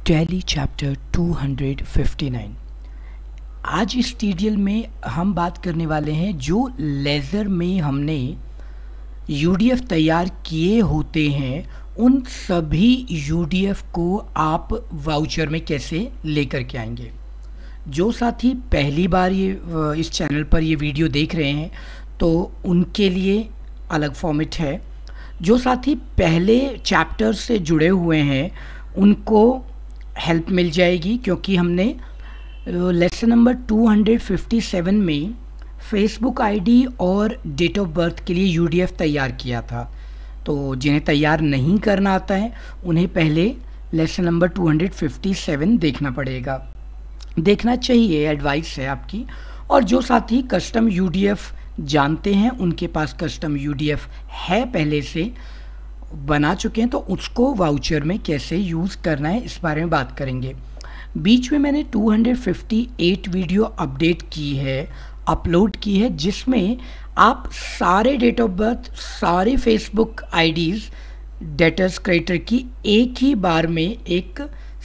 Tally chapter 259। आज इस tutorial में हम बात करने वाले हैं जो लेज़र में हमने यूडीएफ तैयार किए होते हैं उन सभी यूडीएफ को आप वाउचर में कैसे लेकर के आएंगे। जो साथी पहली बार इस चैनल पर ये वीडियो देख रहे हैं तो उनके लिए अलग फॉर्मेट है। जो साथी पहले चैप्टर से जुड़े हुए हैं उनको हेल्प मिल जाएगी, क्योंकि हमने लेसन नंबर 257 में फेसबुक आईडी और डेट ऑफ बर्थ के लिए यूडीएफ तैयार किया था। तो जिन्हें तैयार नहीं करना आता है उन्हें पहले लेसन नंबर 257 देखना पड़ेगा, देखना चाहिए, एडवाइस है आपकी। और जो साथी कस्टम यूडीएफ जानते हैं, उनके पास कस्टम यूडीएफ है, पहले से बना चुके हैं, तो उसको वाउचर में कैसे यूज़ करना है इस बारे में बात करेंगे। बीच में मैंने 258 वीडियो अपडेट की है, अपलोड की है, जिसमें आप सारे डेट ऑफ बर्थ, सारे फेसबुक आईडीज़, डेटर्स क्रिएटर की एक ही बार में एक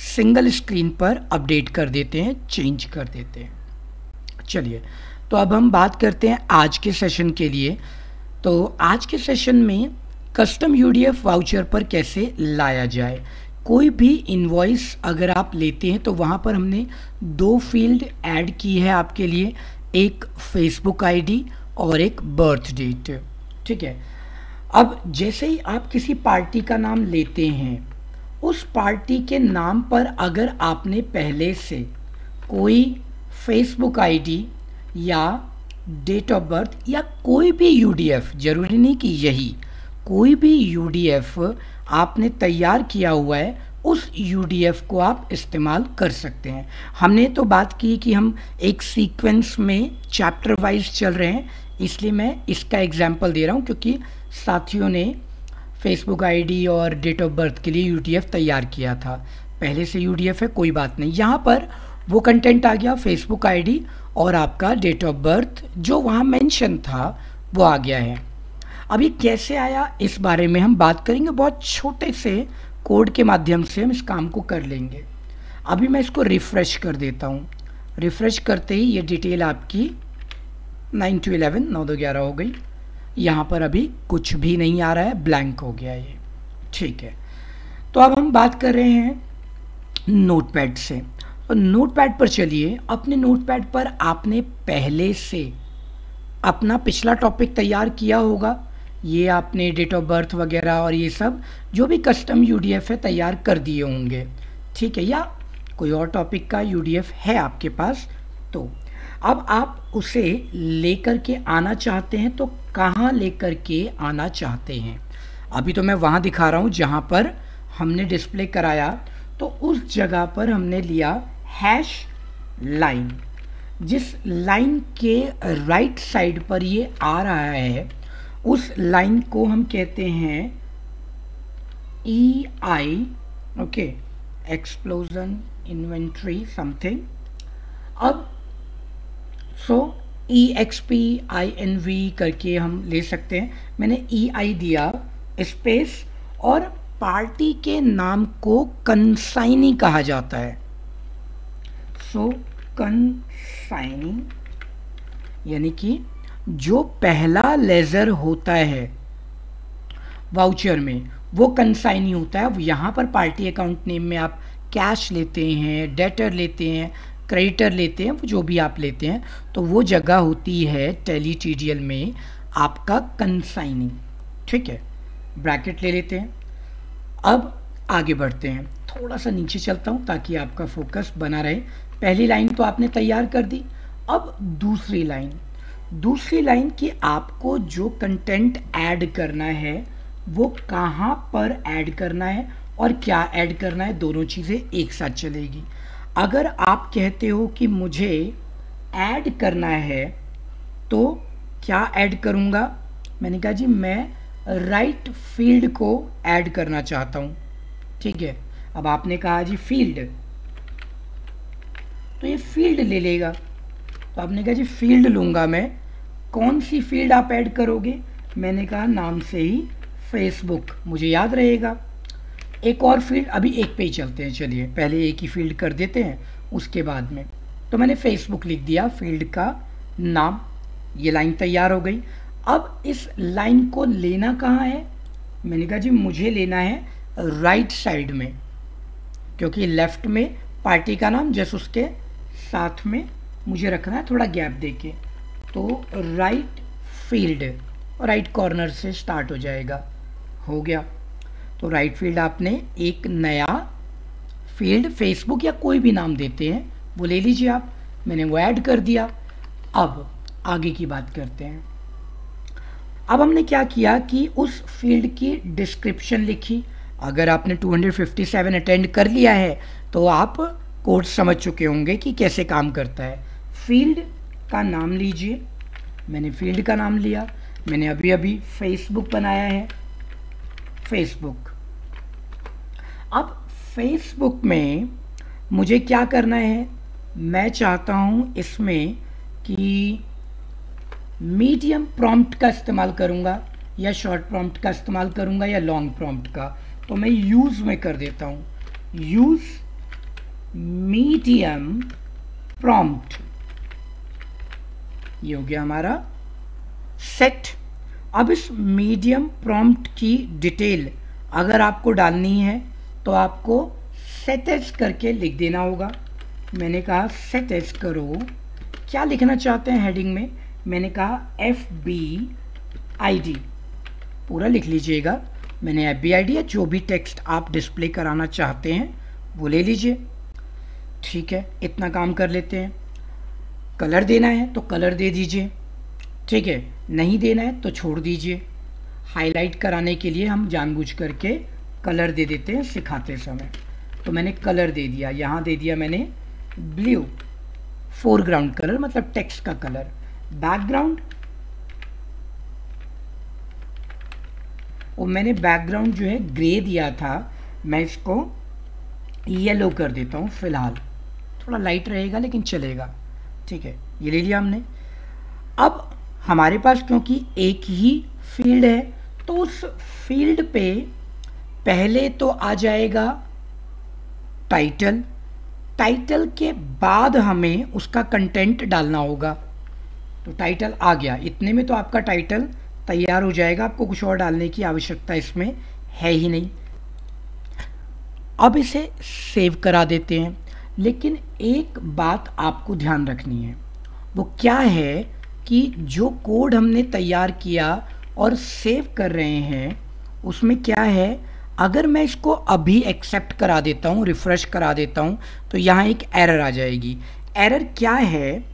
सिंगल स्क्रीन पर अपडेट कर देते हैं, चेंज कर देते हैं। चलिए, तो अब हम बात करते हैं आज के सेशन के लिए। तो आज के सेशन में कस्टम यूडीएफ वाउचर पर कैसे लाया जाए। कोई भी इनवॉइस अगर आप लेते हैं तो वहाँ पर हमने दो फील्ड ऐड की है आपके लिए, एक फेसबुक आईडी और एक बर्थ डेट। ठीक है। अब जैसे ही आप किसी पार्टी का नाम लेते हैं, उस पार्टी के नाम पर अगर आपने पहले से कोई फेसबुक आईडी या डेट ऑफ बर्थ या कोई भी यूडीएफ, जरूरी नहीं कि यही, कोई भी यूडीएफ आपने तैयार किया हुआ है, उस यूडीएफ को आप इस्तेमाल कर सकते हैं। हमने तो बात की कि हम एक सीक्वेंस में चैप्टर वाइज चल रहे हैं, इसलिए मैं इसका एग्जांपल दे रहा हूँ, क्योंकि साथियों ने फेसबुक आईडी और डेट ऑफ बर्थ के लिए यूडीएफ तैयार किया था, पहले से यूडीएफ है, कोई बात नहीं। यहाँ पर वो कंटेंट आ गया, फेसबुक आईडी और आपका डेट ऑफ बर्थ जो वहाँ मेंशन था वो आ गया है। अब ये कैसे आया इस बारे में हम बात करेंगे, बहुत छोटे से कोड के माध्यम से हम इस काम को कर लेंगे। अभी मैं इसको रिफ़्रेश कर देता हूँ। रिफ़्रेश करते ही ये डिटेल आपकी 9 to 11 9 to 11 हो गई। यहाँ पर अभी कुछ भी नहीं आ रहा है, ब्लैंक हो गया ये। ठीक है, तो अब हम बात कर रहे हैं नोटपैड से। तो नोटपैड पर चलिए। अपने नोटपैड पर आपने पहले से अपना पिछला टॉपिक तैयार किया होगा, ये आपने डेट ऑफ बर्थ वगैरह और ये सब जो भी कस्टम यूडीएफ है तैयार कर दिए होंगे। ठीक है, या कोई और टॉपिक का यूडीएफ है आपके पास। तो अब आप उसे लेकर के आना चाहते हैं, तो कहाँ लेकर के आना चाहते हैं? अभी तो मैं वहाँ दिखा रहा हूँ जहाँ पर हमने डिस्प्ले कराया, तो उस जगह पर हमने लिया हैश लाइन। जिस लाइन के राइट साइड पर ये आ रहा है, उस लाइन को हम कहते हैं EI, okay, explosion inventory something. अब EXPINV करके हम ले सकते हैं। मैंने EI दिया स्पेस, और पार्टी के नाम को कंसाइनी कहा जाता है। कंसाइनी यानी कि जो पहला लेज़र होता है वाउचर में वो कंसाइनी होता है। अब यहाँ पर पार्टी अकाउंट नेम में आप कैश लेते हैं, डेटर लेते हैं, क्रेडिटर लेते हैं, जो भी आप लेते हैं, तो वो जगह होती है टैली TDL में आपका कंसाइनी। ठीक है, ब्रैकेट ले लेते हैं। अब आगे बढ़ते हैं, थोड़ा सा नीचे चलता हूँ ताकि आपका फोकस बना रहे। पहली लाइन तो आपने तैयार कर दी। अब दूसरी लाइन की आपको जो कंटेंट ऐड करना है वो कहाँ पर ऐड करना है और क्या ऐड करना है, दोनों चीज़ें एक साथ चलेगी। अगर आप कहते हो कि मुझे ऐड करना है तो क्या ऐड करूँगा, मैंने कहा जी मैं राइट फील्ड को ऐड करना चाहता हूँ। ठीक है, अब आपने कहा जी फील्ड, तो ये फील्ड ले लेगा। तो आपने कहा जी फील्ड लूँगा मैं, कौन सी फील्ड आप ऐड करोगे? मैंने कहा नाम से ही फेसबुक, मुझे याद रहेगा। एक और फील्ड, अभी एक पे ही चलते हैं, चलिए पहले एक ही फील्ड कर देते हैं उसके बाद में। तो मैंने फेसबुक लिख दिया फील्ड का नाम, ये लाइन तैयार हो गई। अब इस लाइन को लेना कहाँ है? मैंने कहा जी मुझे लेना है राइट साइड में, क्योंकि लेफ्ट में पार्टी का नाम, जैसे उसके साथ में मुझे रखना है थोड़ा गैप देके। तो राइट फील्ड, राइट कॉर्नर से स्टार्ट हो जाएगा, हो गया। तो राइट फील्ड आपने एक नया फील्ड, फेसबुक या कोई भी नाम देते हैं वो ले लीजिए आप, मैंने वो ऐड कर दिया। अब आगे की बात करते हैं। अब हमने क्या किया कि उस फील्ड की डिस्क्रिप्शन लिखी। अगर आपने 257 अटेंड कर लिया है तो आप कोड समझ चुके होंगे कि कैसे काम करता है। फील्ड का नाम लीजिए, मैंने फील्ड का नाम लिया, मैंने अभी अभी फेसबुक बनाया है, फेसबुक। अब फेसबुक में मुझे क्या करना है, मैं चाहता हूँ इसमें कि मीडियम प्रॉम्प्ट का इस्तेमाल करूँगा या शॉर्ट प्रॉम्प्ट का इस्तेमाल करूँगा या लॉन्ग प्रॉम्प्ट का। तो मैं यूज़ में कर देता हूँ, यूज़ मीडियम प्रॉम्प्ट, ये हो गया हमारा सेट। अब इस मीडियम प्रॉम्प्ट की डिटेल अगर आपको डालनी है तो आपको सेट एज करके लिख देना होगा। मैंने कहा सेट एज करो, क्या लिखना चाहते हैं हेडिंग में, मैंने कहा FBID, पूरा लिख लीजिएगा। मैंने FBID या जो भी टेक्स्ट आप डिस्प्ले कराना चाहते हैं वो ले लीजिए। ठीक है, इतना काम कर लेते हैं। कलर देना है तो कलर दे दीजिए, ठीक है, नहीं देना है तो छोड़ दीजिए। हाईलाइट कराने के लिए हम जानबूझ करके कलर दे देते हैं सिखाते समय। तो मैंने कलर दे दिया, यहाँ दे दिया मैंने ब्लू, फोरग्राउंड कलर मतलब टेक्स्ट का कलर। बैकग्राउंड, और मैंने बैकग्राउंड जो है ग्रे दिया था, मैं इसको येलो कर देता हूँ फिलहाल, थोड़ा लाइट रहेगा लेकिन चलेगा। ठीक है, ये ले लिया हमने। अब हमारे पास क्योंकि एक ही फील्ड है तो उस फील्ड पे पहले तो आ जाएगा टाइटल, टाइटल के बाद हमें उसका कंटेंट डालना होगा। तो टाइटल आ गया, इतने में तो आपका टाइटल तैयार हो जाएगा, आपको कुछ और डालने की आवश्यकता इसमें है ही नहीं। अब इसे सेव करा देते हैं, लेकिन एक बात आपको ध्यान रखनी है, वो क्या है कि जो कोड हमने तैयार किया और सेव कर रहे हैं उसमें क्या है, अगर मैं इसको अभी एक्सेप्ट करा देता हूँ, रिफ़्रेश करा देता हूँ, तो यहाँ एक एरर आ जाएगी। एरर क्या है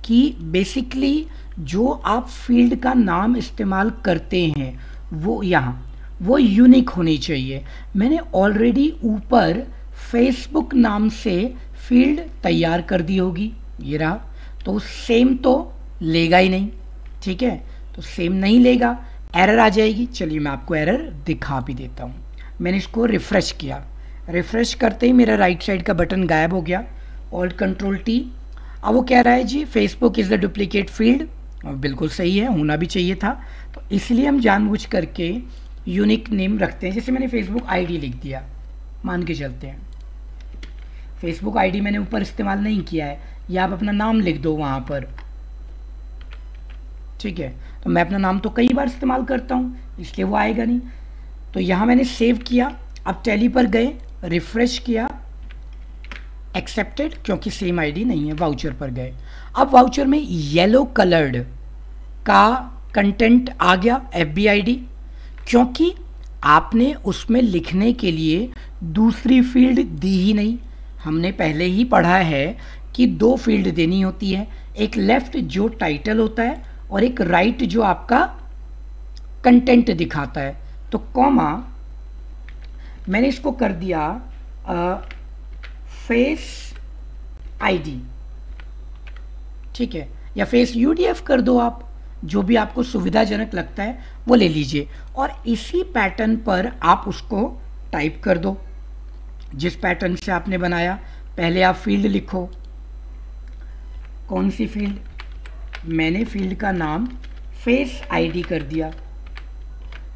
कि बेसिकली जो आप फील्ड का नाम इस्तेमाल करते हैं वो यहाँ वो यूनिक होनी चाहिए। मैंने ऑलरेडी ऊपर फेसबुक नाम से फील्ड तैयार कर दी होगी, ये रहा, तो सेम तो लेगा ही नहीं। ठीक है, तो सेम नहीं लेगा, एरर आ जाएगी। चलिए मैं आपको एरर दिखा भी देता हूँ। मैंने इसको रिफ़्रेश किया, रिफ़्रेश करते ही मेरा राइट साइड का बटन गायब हो गया, ऑल्ट कंट्रोल टी। अब वो कह रहा है जी Facebook is the duplicate field, बिल्कुल सही है, होना भी चाहिए था। तो इसलिए हम जानबूझ करके यूनिक नेम रखते हैं। जैसे मैंने फेसबुक आईडी लिख दिया, मान के चलते हैं फेसबुक आईडी मैंने ऊपर इस्तेमाल नहीं किया है, या आप अपना नाम लिख दो वहाँ पर। ठीक है, तो मैं अपना नाम तो कई बार इस्तेमाल करता हूँ इसलिए वो आएगा नहीं। तो यहाँ मैंने सेव किया, अब टैली पर गए, रिफ़्रेश किया, एक्सेप्टेड, क्योंकि सेम आईडी नहीं है। वाउचर पर गए, अब वाउचर में येलो कलर्ड का कंटेंट आ गया FBID, क्योंकि आपने उसमें लिखने के लिए दूसरी फील्ड दी ही नहीं। हमने पहले ही पढ़ा है कि दो फील्ड देनी होती है, एक लेफ्ट जो टाइटल होता है और एक राइट जो आपका कंटेंट दिखाता है। तो कॉमा मैंने इसको कर दिया फेस आईडी, ठीक है, या फेस UDF कर दो आप, जो भी आपको सुविधाजनक लगता है वो ले लीजिए। और इसी पैटर्न पर आप उसको टाइप कर दो जिस पैटर्न से आपने बनाया। पहले आप फील्ड लिखो, कौन सी फील्ड, मैंने फील्ड का नाम फेस आईडी कर दिया।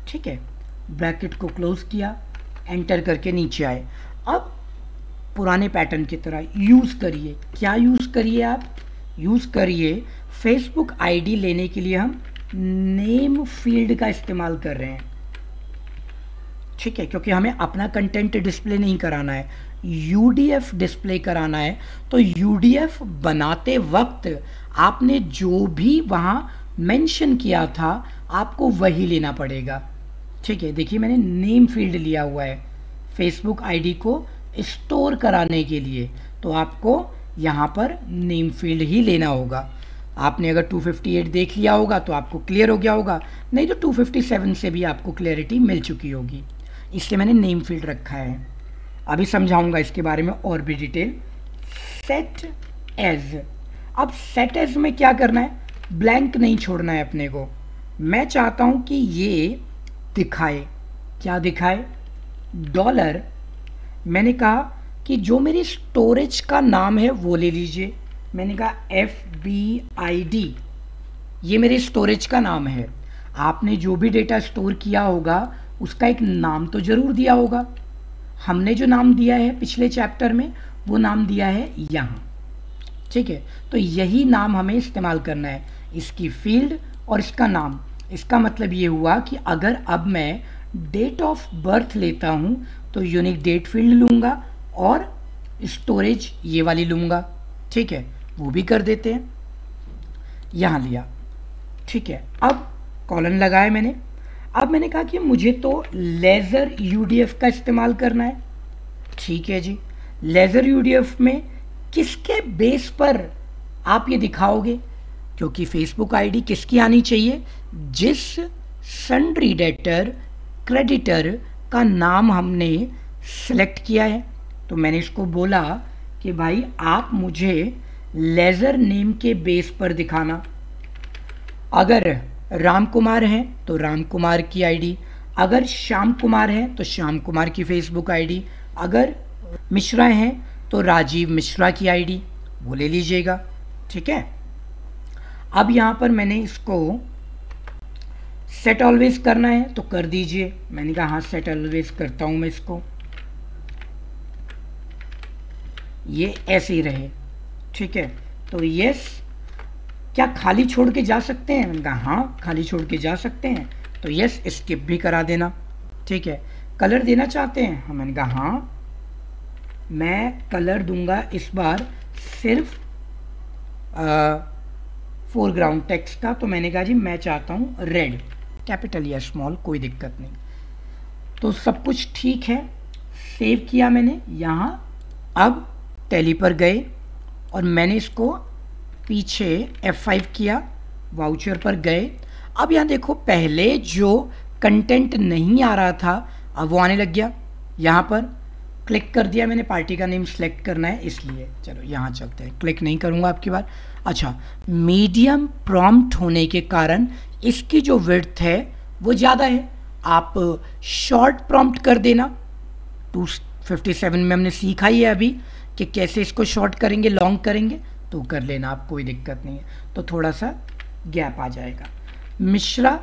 ठीक है, ब्रैकेट को क्लोज किया, एंटर करके नीचे आए। अब पुराने पैटर्न की तरह यूज़ करिए। क्या यूज़ करिए आप? यूज़ करिए फेसबुक आईडी लेने के लिए हम नेम फील्ड का इस्तेमाल कर रहे हैं, ठीक है, क्योंकि हमें अपना कंटेंट डिस्प्ले नहीं कराना है, यूडीएफ डिस्प्ले कराना है। तो यूडीएफ बनाते वक्त आपने जो भी वहाँ मेंशन किया था आपको वही लेना पड़ेगा, ठीक है। देखिए मैंने नेम फील्ड लिया हुआ है फेसबुक आईडी को स्टोर कराने के लिए, तो आपको यहाँ पर नेम फील्ड ही लेना होगा। आपने अगर 258 देख लिया होगा तो आपको क्लियर हो गया होगा, नहीं तो 257 से भी आपको क्लैरिटी मिल चुकी होगी, इसलिए मैंने नेम फील्ड रखा है। अभी समझाऊंगा इसके बारे में और भी डिटेल। सेट एज, अब सेट एज में क्या करना है? ब्लैंक नहीं छोड़ना है अपने को। मैं चाहता हूं कि ये दिखाए, क्या दिखाए? डॉलर। मैंने कहा कि जो मेरी स्टोरेज का नाम है वो ले लीजिए। मैंने कहा FBID, ये मेरे स्टोरेज का नाम है। आपने जो भी डेटा स्टोर किया होगा उसका एक नाम तो ज़रूर दिया होगा। हमने जो नाम दिया है पिछले चैप्टर में वो नाम दिया है यहाँ, ठीक है। तो यही नाम हमें इस्तेमाल करना है, इसकी फील्ड और इसका नाम। इसका मतलब ये हुआ कि अगर अब मैं डेट ऑफ बर्थ लेता हूँ तो यूनिक डेट फील्ड लूँगा और स्टोरेज ये वाली लूँगा, ठीक है, वो भी कर देते हैं। यहाँ लिया, ठीक है। अब कॉलन लगाया मैंने। अब मैंने कहा कि मुझे तो लेज़र यूडीएफ का इस्तेमाल करना है, ठीक है जी। लेज़र यूडीएफ में किसके बेस पर आप ये दिखाओगे? क्योंकि फेसबुक आईडी किसकी आनी चाहिए? जिस सन्ड्री डेटर क्रेडिटर का नाम हमने सेलेक्ट किया है। तो मैंने इसको बोला कि भाई आप मुझे लेज़र नेम के बेस पर दिखाना। अगर राम कुमार है तो राम कुमार की आईडी, अगर श्याम कुमार है तो श्याम कुमार की फेसबुक आईडी, अगर मिश्रा हैं तो राजीव मिश्रा की आईडी, वो ले लीजिएगा, ठीक है। अब यहाँ पर मैंने इसको सेट ऑलवेज करना है तो कर दीजिए। मैंने कहा हाँ सेट ऑलवेज करता हूँ मैं इसको, ये ऐसे ही रहे, ठीक है। तो यस, क्या खाली छोड़ के जा सकते हैं? मैंने कहा हाँ खाली छोड़ के जा सकते हैं, तो यस स्किप भी करा देना, ठीक है। कलर देना चाहते हैं? हाँ, मैंने कहा हाँ मैं कलर दूंगा इस बार सिर्फ फोरग्राउंड टेक्स्ट का। तो मैंने कहा जी मैं चाहता हूँ रेड, कैपिटल या स्मॉल, कोई दिक्कत नहीं। तो सब कुछ ठीक है, सेव किया मैंने यहाँ। अब टैली पर गए और मैंने इसको पीछे F5 किया, वाउचर पर गए। अब यहाँ देखो पहले जो कंटेंट नहीं आ रहा था अब वो आने लग गया। यहाँ पर क्लिक कर दिया मैंने, पार्टी का नेम सेलेक्ट करना है इसलिए। चलो यहाँ चलते हैं, क्लिक नहीं करूँगा आपकी बार। अच्छा, मीडियम प्रॉम्प्ट होने के कारण इसकी जो विड्थ है वो ज़्यादा है। आप शॉर्ट प्रॉम्प्ट कर देना। 257 में हमने सीखा ही है अभी कि कैसे इसको शॉर्ट करेंगे, लॉन्ग करेंगे, तो कर लेना आप, कोई दिक्कत नहीं है। तो थोड़ा सा गैप आ जाएगा। मिश्रा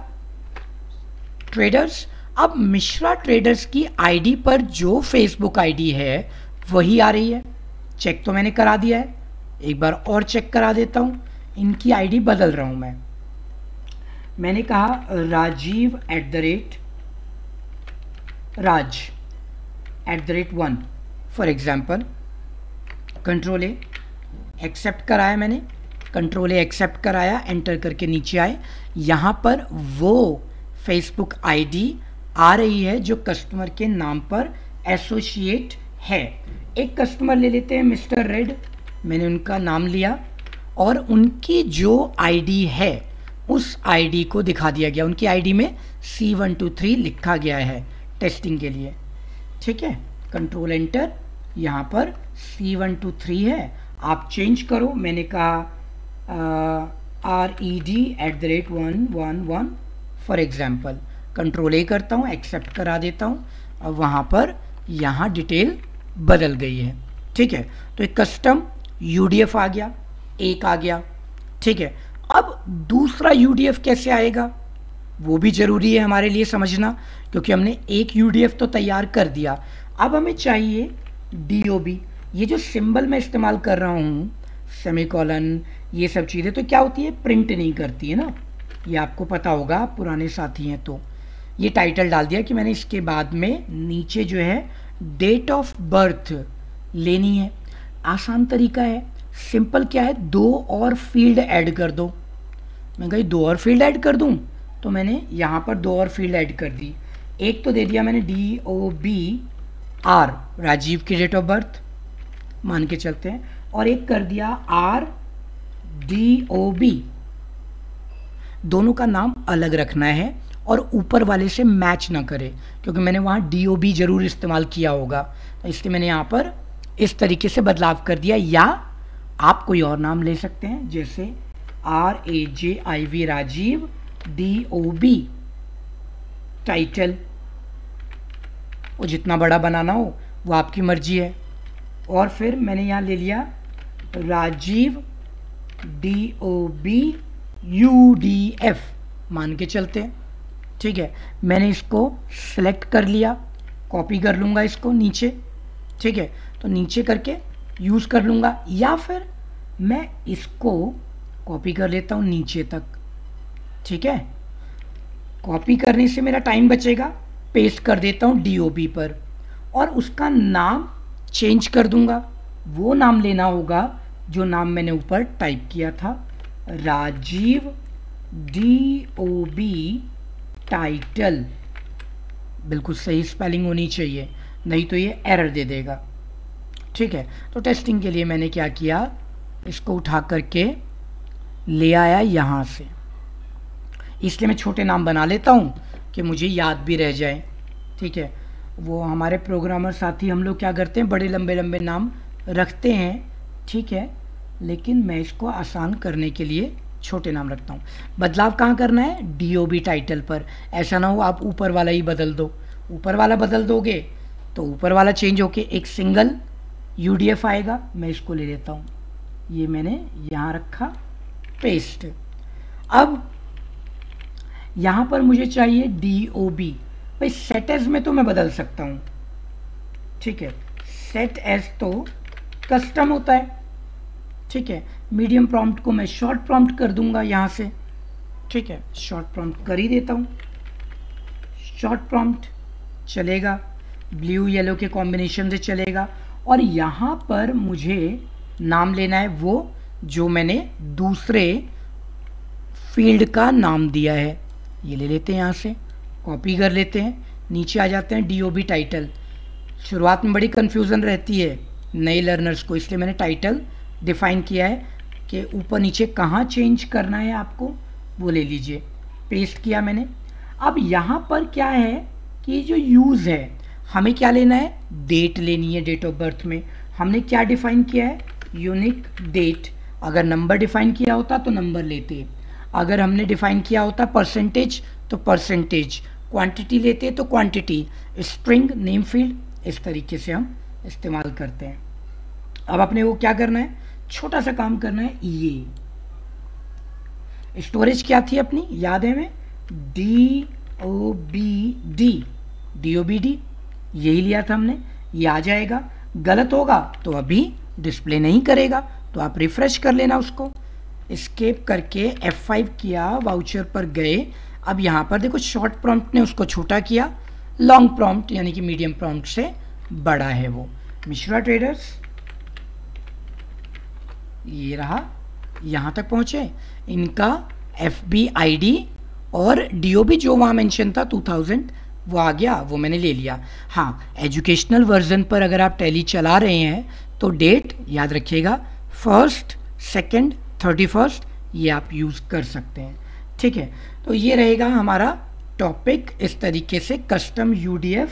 ट्रेडर्स, अब मिश्रा ट्रेडर्स की आईडी पर जो फेसबुक आईडी है वही आ रही है। चेक तो मैंने करा दिया है, एक बार और चेक करा देता हूँ। इनकी आईडी बदल रहा हूँ मैंने कहा Rajiv @1 for example. Control A accept कराया मैंने, कंट्रोल ए एक्सेप्ट कराया, एंटर करके नीचे आए। यहाँ पर वो फेसबुक आईडी आ रही है जो कस्टमर के नाम पर एसोसिएट है। एक कस्टमर ले लेते हैं मिस्टर रेड, मैंने उनका नाम लिया और उनकी जो आईडी है उस आईडी को दिखा दिया गया। उनकी आईडी में C123 लिखा गया है टेस्टिंग के लिए, ठीक है। कंट्रोल एंटर, यहाँ पर C123 है, आप चेंज करो। मैंने कहा RED@111 फॉर एग्जाम्पल। कंट्रोल ए करता हूँ, एक्सेप्ट करा देता हूँ। अब वहाँ पर यहाँ डिटेल बदल गई है, ठीक है। तो एक कस्टम UDF आ गया, एक आ गया, ठीक है। अब दूसरा UDF कैसे आएगा? वो भी ज़रूरी है हमारे लिए समझना, क्योंकि हमने एक यूडीएफ तो तैयार कर दिया। अब हमें चाहिए डीओबी। ये जो सिंबल मैं इस्तेमाल कर रहा हूँ, सेमीकोलन, ये सब चीज़ें तो क्या होती है, प्रिंट नहीं करती है ना, ये आपको पता होगा, आप पुराने साथी हैं। तो ये टाइटल डाल दिया कि मैंने इसके बाद में नीचे जो है डेट ऑफ बर्थ लेनी है। आसान तरीका है, सिंपल क्या है, 2 और फील्ड ऐड कर दो। मैं कहीं 2 और फील्ड ऐड कर दूं, तो मैंने यहाँ पर 2 और फील्ड ऐड कर दी। एक तो दे दिया मैंने DOBR, राजीव की डेट ऑफ बर्थ मान के चलते हैं, और एक कर दिया RDOB। दोनों का नाम अलग रखना है और ऊपर वाले से मैच ना करे, क्योंकि मैंने वहाँ DOB जरूर इस्तेमाल किया होगा, तो इसलिए मैंने यहाँ पर इस तरीके से बदलाव कर दिया। या आप कोई और नाम ले सकते हैं, जैसे RAJIV राजीव, DOB टाइटल, वो जितना बड़ा बनाना हो वो आपकी मर्जी है। और फिर मैंने यहाँ ले लिया राजीव DOB UDF मान के चलते हैं, ठीक है। मैंने इसको सेलेक्ट कर लिया, कॉपी कर लूँगा इसको नीचे, ठीक है। तो नीचे करके यूज़ कर लूँगा, या फिर मैं इसको कॉपी कर लेता हूँ नीचे तक, ठीक है। कॉपी करने से मेरा टाइम बचेगा, पेस्ट कर देता हूँ DOB पर, और उसका नाम चेंज कर दूंगा। वो नाम लेना होगा जो नाम मैंने ऊपर टाइप किया था, राजीव DOB टाइटल। बिल्कुल सही स्पेलिंग होनी चाहिए, नहीं तो ये एरर दे देगा, ठीक है। तो टेस्टिंग के लिए मैंने क्या किया, इसको उठा करके ले आया यहाँ से, इसलिए मैं छोटे नाम बना लेता हूँ कि मुझे याद भी रह जाए, ठीक है। वो हमारे प्रोग्रामर साथी हम लोग क्या करते हैं, बड़े लंबे लंबे नाम रखते हैं, ठीक है, लेकिन मैं इसको आसान करने के लिए छोटे नाम रखता हूँ। बदलाव कहाँ करना है, DOB टाइटल पर। ऐसा ना हो आप ऊपर वाला ही बदल दो, ऊपर वाला बदल दोगे तो ऊपर वाला चेंज होके एक सिंगल UDF आएगा। मैं इसको ले लेता हूँ, ये मैंने यहाँ रखा, पेस्ट। अब यहाँ पर मुझे चाहिए DOB। भाई सेट एज में तो मैं बदल सकता हूँ, ठीक है, सेट एज तो कस्टम होता है, ठीक है। मीडियम प्रॉम्प्ट को मैं शॉर्ट प्रॉम्प्ट कर दूंगा यहाँ से, ठीक है, शॉर्ट प्रॉम्प्ट कर ही देता हूँ। शॉर्ट प्रॉम्प्ट चलेगा, ब्लू येलो के कॉम्बिनेशन से चलेगा। और यहाँ पर मुझे नाम लेना है वो जो मैंने दूसरे फील्ड का नाम दिया है, ये ले लेते हैं, यहाँ से कॉपी कर लेते हैं, नीचे आ जाते हैं DOB टाइटल। शुरुआत में बड़ी कन्फ्यूज़न रहती है नए लर्नर्स को, इसलिए मैंने टाइटल डिफाइन किया है कि ऊपर नीचे कहाँ चेंज करना है आपको, वो ले लीजिए, पेस्ट किया मैंने। अब यहाँ पर क्या है कि जो यूज़ है, हमें क्या लेना है, डेट लेनी है। डेट ऑफ बर्थ में हमने क्या डिफाइन किया है, यूनिक डेट। अगर नंबर डिफाइन किया होता तो नंबर लेते, अगर हमने डिफाइन किया होता परसेंटेज तो परसेंटेज, क्वांटिटी लेते तो क्वांटिटी, स्ट्रिंग, नेम फील्ड, इस तरीके से हम इस्तेमाल करते हैं। अब अपने को क्या करना है, छोटा सा काम करना है। ये स्टोरेज क्या थी अपनी, याद है हमें, DOBD, यही लिया था हमने। ये आ जाएगा, गलत होगा तो अभी डिस्प्ले नहीं करेगा, तो आप रिफ्रेश कर लेना उसको। एस्केप करके F5 किया, वाउचर पर गए। अब यहाँ पर देखो शॉर्ट प्रॉम्प्ट ने उसको छोटा किया, लॉन्ग प्रॉम्प्ट यानी कि मीडियम प्रॉम्प्ट से बड़ा है वो। मिश्रा ट्रेडर्स, ये रहा, यहाँ तक पहुँचे। इनका FBID और DOB जो वहाँ मेंशन था 2000 वो आ गया, वो मैंने ले लिया। हाँ, एजुकेशनल वर्जन पर अगर आप टैली चला रहे हैं तो डेट याद रखिएगा, 1st, 2nd, 31st, ये आप यूज़ कर सकते हैं, ठीक है। तो ये रहेगा हमारा टॉपिक। इस तरीके से कस्टम UDF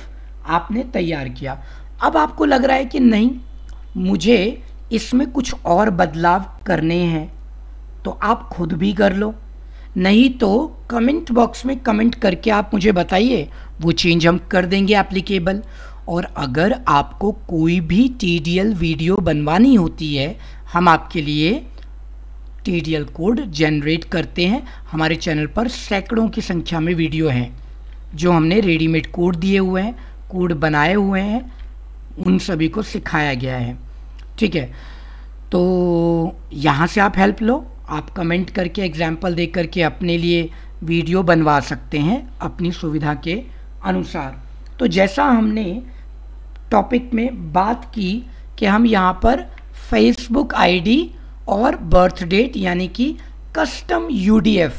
आपने तैयार किया। अब आपको लग रहा है कि नहीं, मुझे इसमें कुछ और बदलाव करने हैं, तो आप खुद भी कर लो, नहीं तो कमेंट बॉक्स में कमेंट करके आप मुझे बताइए, वो चेंज हम कर देंगे एप्लीकेबल। और अगर आपको कोई भी TDL वीडियो बनवानी होती है, हम आपके लिए TDL कोड जनरेट करते हैं। हमारे चैनल पर सैकड़ों की संख्या में वीडियो हैं जो हमने रेडीमेड कोड दिए हुए हैं, कोड बनाए हुए हैं, उन सभी को सिखाया गया है। ठीक है, तो यहाँ से आप हेल्प लो, आप कमेंट करके एग्जाम्पल दे करके अपने लिए वीडियो बनवा सकते हैं अपनी सुविधा के अनुसार। तो जैसा हमने टॉपिक में बात की कि हम यहाँ पर फेसबुक आईडी और बर्थ डेट यानी कि कस्टम UDF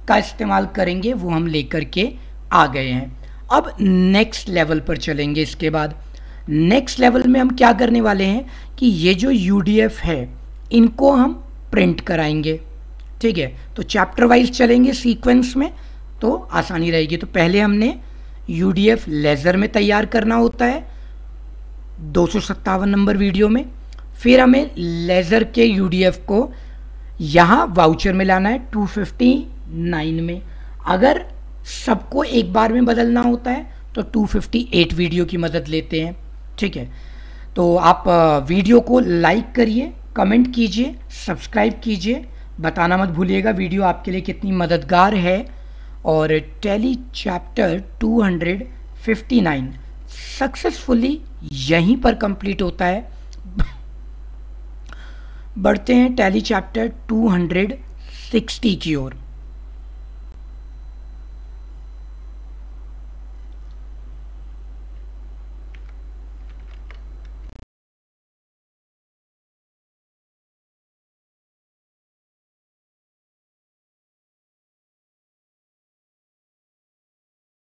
का इस्तेमाल करेंगे, वो हम लेकर के आ गए हैं। अब नेक्स्ट लेवल पर चलेंगे। इसके बाद नेक्स्ट लेवल में हम क्या करने वाले हैं कि ये जो UDF है इनको हम प्रिंट कराएंगे। ठीक है, तो चैप्टर वाइज चलेंगे सीक्वेंस में, तो आसानी रहेगी। तो पहले हमने UDF लेज़र में तैयार करना होता है 257 नंबर वीडियो में, फिर हमें लेज़र के UDF को यहाँ वाउचर में लाना है 259 में। अगर सबको एक बार में बदलना होता है तो 258 वीडियो की मदद लेते हैं। ठीक है, तो आप वीडियो को लाइक करिए, कमेंट कीजिए, सब्सक्राइब कीजिए, बताना मत भूलिएगा वीडियो आपके लिए कितनी मददगार है। और टैली चैप्टर 259 सक्सेसफुली यहीं पर कंप्लीट होता है। बढ़ते हैं टैली चैप्टर 260 की ओर।